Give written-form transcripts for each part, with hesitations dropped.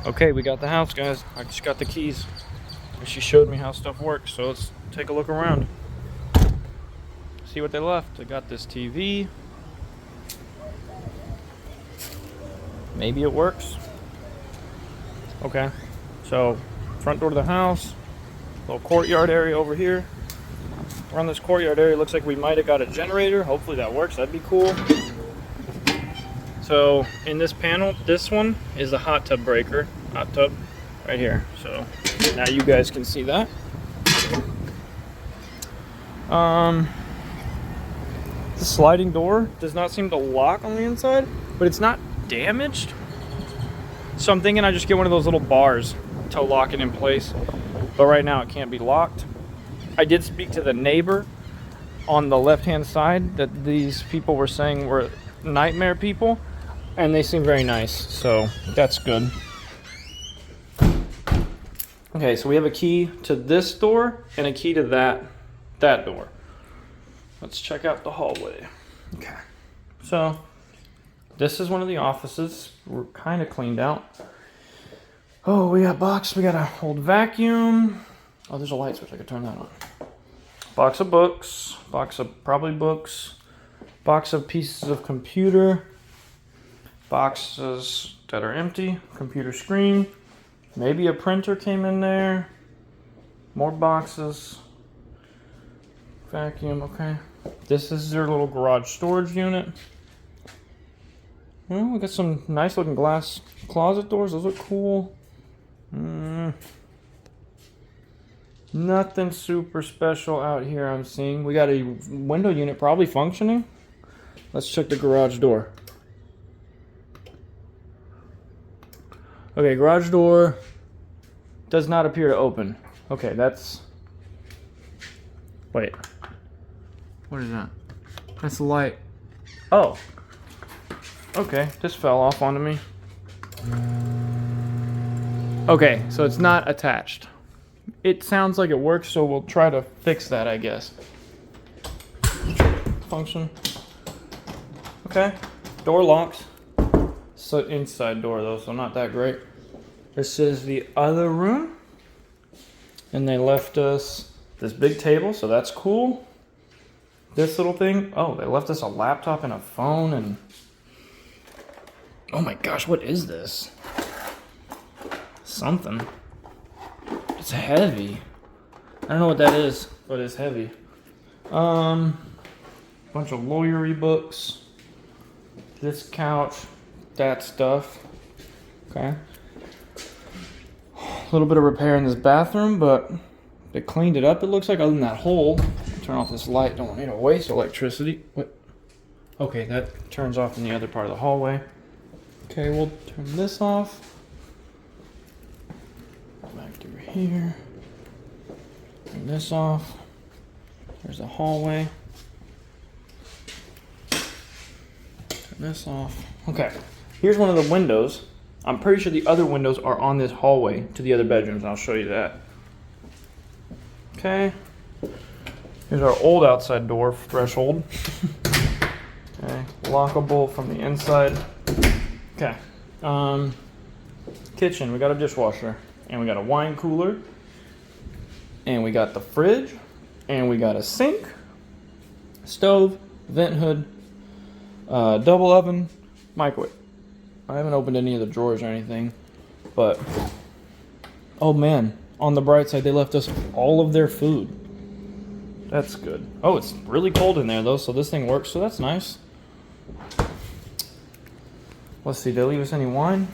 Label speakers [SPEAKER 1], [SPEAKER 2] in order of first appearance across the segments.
[SPEAKER 1] Okay, we got the house, guys. I just got the keys. She showed me how stuff works, so let's take a look around. See what they left. They got this TV. Maybe it works. Okay, so front door to the house, little courtyard area over here. Around this courtyard area, looks like we might have got a generator. Hopefully that works. That'd be cool. So in this panel, this one is a hot tub breaker. Hot tub right here. So now you guys can see that. The sliding door does not seem to lock on the inside, but it's not damaged. So I'm thinking I just get one of those little bars to lock it in place. But right now it can't be locked. I did speak to the neighbor on the left-hand side that these people were saying were nightmare people, and they seem very nice, so that's good. Okay, so we have a key to this door and a key to that door. Let's check out the hallway. Okay, so this is one of the offices. We're kind of cleaned out. Oh, we got box. We got an old vacuum. Oh, there's a light switch. I could turn that on. Box of books. Box of probably books. Box of pieces of computer. Boxes that are empty. Computer screen. Maybe a printer came in there. More boxes. Vacuum, okay. This is their little garage storage unit. Well, we got some nice looking glass closet doors. Those look cool. Nothing super special out here I'm seeing. We got a window unit probably functioning. Let's check the garage door. Okay, garage door does not appear to open. Okay, that's... Wait. What is that? That's the light. Oh. Okay, this fell off onto me. Okay, so it's not attached. It sounds like it works, so we'll try to fix that, I guess. Function. Okay, door locks. So inside door though, so not that great. This is the other room. And they left us this big table, so that's cool. This little thing, oh, they left us a laptop and a phone and... Oh my gosh, what is this? Something. It's heavy. I don't know what that is, but it's heavy. Bunch of lawyery books. This couch. That stuff. Okay. A little bit of repair in this bathroom, but they cleaned it up, it looks like, other than that hole. Turn off this light, don't need to waste electricity. What? Okay, that turns off in the other part of the hallway. Okay, we'll turn this off. Back through here. Turn this off. There's a hallway. Turn this off. Okay, here's one of the windows. I'm pretty sure the other windows are on this hallway to the other bedrooms. I'll show you that. Okay. Here's our old outside door threshold. Okay, lockable from the inside. Okay. Kitchen, we got a dishwasher, and we got a wine cooler, and we got the fridge, and we got a sink, stove, vent hood, double oven, microwave. I haven't opened any of the drawers or anything, but oh man, on the bright side, they left us all of their food. That's good. Oh, it's really cold in there though, so this thing works, so that's nice. Let's see, did they leave us any wine?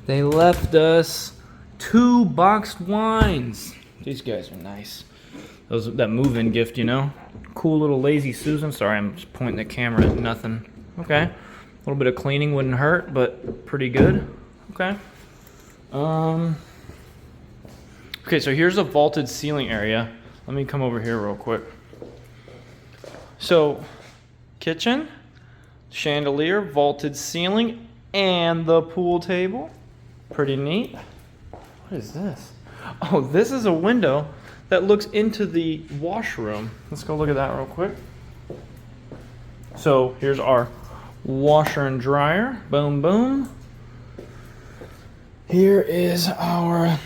[SPEAKER 1] They left us 2 boxed wines. These guys are nice. That move-in gift, you know? Cool little lazy Susan. Sorry, I'm just pointing the camera at nothing. Okay. A little bit of cleaning wouldn't hurt, but pretty good. Okay. Okay, so here's a vaulted ceiling area. Let me come over here real quick. So, kitchen, chandelier, vaulted ceiling, and the pool table. Pretty neat. What is this? Oh, this is a window that looks into the washroom. Let's go look at that real quick. So here's our washer and dryer. Boom, boom. Here is our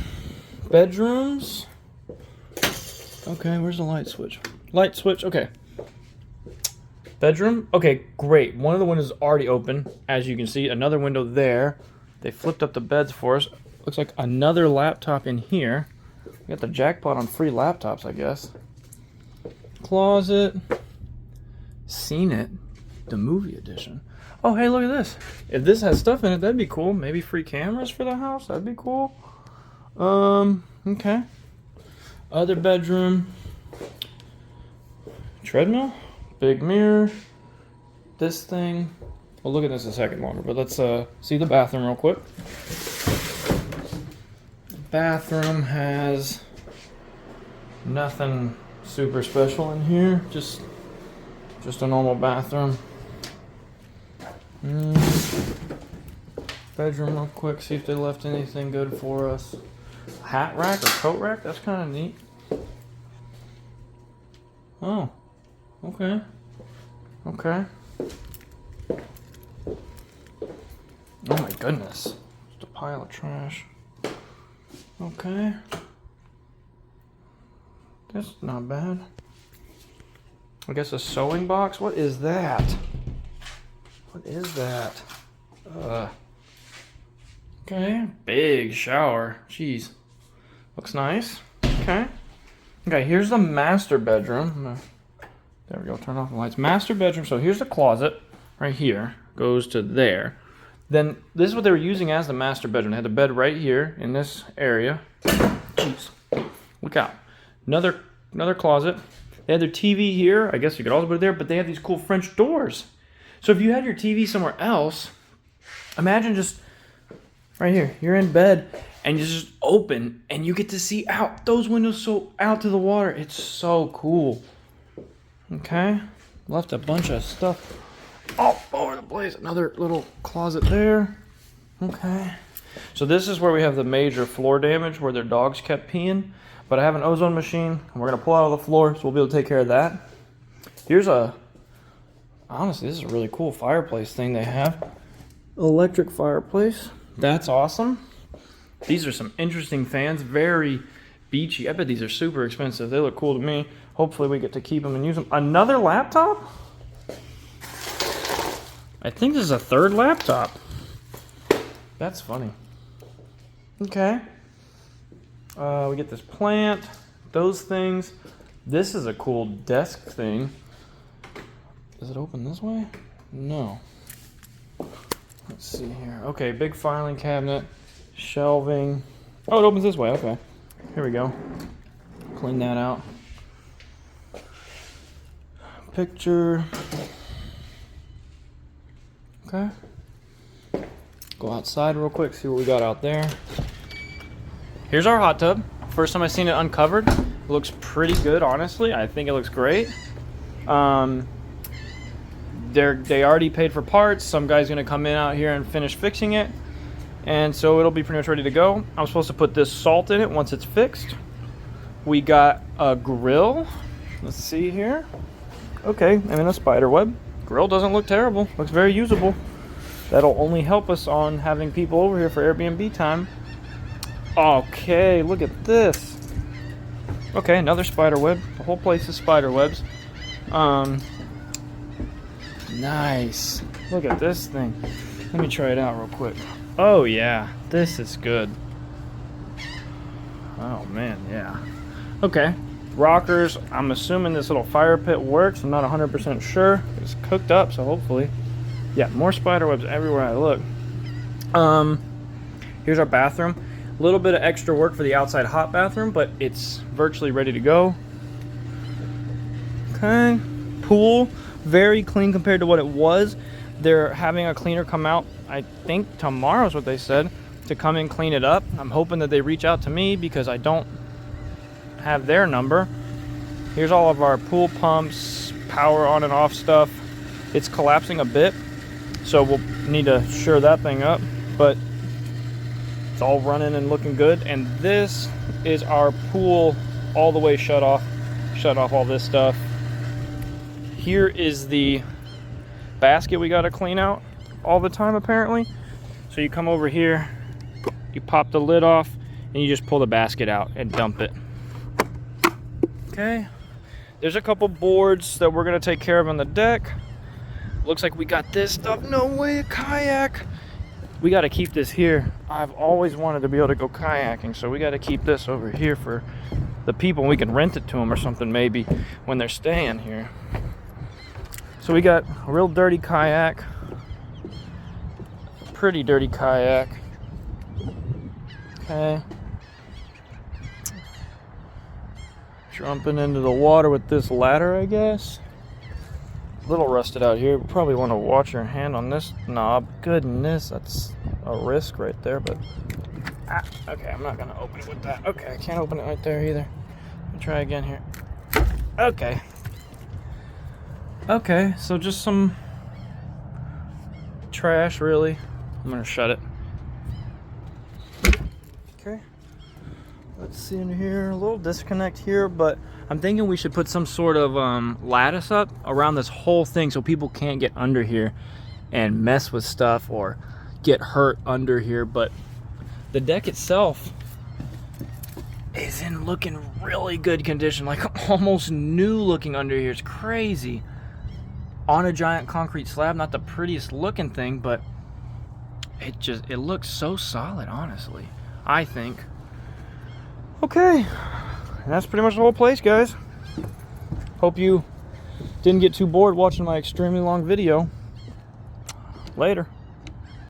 [SPEAKER 1] bedrooms. Okay, where's the light switch? Light switch, okay. Bedroom, okay, great. One of the windows is already open, as you can see. Another window there. They flipped up the beds for us. Looks like another laptop in here. We got the jackpot on free laptops, I guess. Closet. Seen It, the movie edition. Oh, hey, look at this. If this has stuff in it, that'd be cool. Maybe free cameras for the house. That'd be cool. Okay. Other bedroom. Treadmill. Big mirror. This thing. We'll look at this a second longer, but let's see the bathroom real quick. The bathroom has nothing super special in here. Just a normal bathroom. Bedroom real quick, see if they left anything good for us. Hat rack or coat rack, that's kind of neat. Oh, okay. Okay. Oh my goodness, just a pile of trash. Okay. That's not bad. I guess a sewing box, what is that? What is that? Okay, big shower. Jeez. Looks nice. Okay. Okay, here's the master bedroom. There we go, turn off the lights. Master bedroom, so here's the closet right here. Goes to there. Then this is what they were using as the master bedroom. They had the bed right here in this area. Jeez. Look out. Another closet. They had their TV here. I guess you could also put it there, but they have these cool French doors. So if you had your TV somewhere else, imagine just right here, you're in bed and you just open and you get to see out those windows so out to the water. It's so cool. Okay, left a bunch of stuff all over the place. Another little closet there. Okay, so this is where we have the major floor damage where their dogs kept peeing, but I have an ozone machine and we're gonna pull out all the floor, so we'll be able to take care of that. Here's honestly, this is a really cool fireplace thing they have. Electric fireplace. That's awesome. These are some interesting fans. Very beachy. I bet these are super expensive. They look cool to me. Hopefully we get to keep them and use them. Another laptop? I think this is a third laptop. That's funny. Okay. We get this plant. Those things. This is a cool desk thing. Does it open this way? No. Let's see here. Okay, big filing cabinet, shelving. Oh, it opens this way. Okay. Here we go. Clean that out. Picture. Okay. Go outside real quick, see what we got out there. Here's our hot tub. First time I've seen it uncovered. It looks pretty good, honestly. I think it looks great. They already paid for parts. Some guy's gonna come in out here and finish fixing it, and so it'll be pretty much ready to go. I'm supposed to put this salt in it once it's fixed. We got a grill. Let's see here. Okay, I'm in a spider web. Grill doesn't look terrible. Looks very usable. That'll only help us on having people over here for Airbnb time. Okay, look at this. Okay, another spider web. The whole place is spider webs. Nice. Look at this thing. Let me try it out real quick. Oh yeah, this is good. Oh man, yeah. Okay, rockers. I'm assuming this little fire pit works. I'm not 100% sure. It's cooked up, so hopefully. Yeah, more spider webs everywhere I look. Here's our bathroom. A little bit of extra work for the outside hot bathroom, but it's virtually ready to go. Okay, pool. Very clean compared to what it was. They're having a cleaner come out, I think tomorrow is what they said, to come and clean it up. I'm hoping that they reach out to me because I don't have their number. Here's all of our pool pumps, power on and off stuff. It's collapsing a bit, so we'll need to shore that thing up, but it's all running and looking good. And this is our pool all the way shut off all this stuff. Here is the basket we got to clean out all the time apparently. So you come over here You pop the lid off and you just pull the basket out and dump it. Okay, there's a couple boards that we're gonna take care of on the deck. Looks like we got this stuff. No way, a kayak. We got to keep this here. I've always wanted to be able to go kayaking, so we got to keep this over here for the people. We can rent it to them or something maybe when they're staying here. So we got a real dirty kayak, pretty dirty kayak. Okay, jumping into the water with this ladder, I guess. A little rusted out here. Probably want to watch your hand on this knob. Goodness, that's a risk right there, but okay, I'm not gonna open it with that. Okay, I can't open it right there either. Let me try again here. Okay, so just some trash, really. I'm gonna shut it. Okay, let's see in here. A little disconnect here, but I'm thinking we should put some sort of lattice up around this whole thing so people can't get under here and mess with stuff or get hurt under here. But the deck itself is in looking really good condition, like almost new looking under here. It's crazy. On a giant concrete slab, not the prettiest looking thing, but it looks so solid, honestly, I think. Okay, and that's pretty much the whole place, guys. Hope you didn't get too bored watching my extremely long video. Later.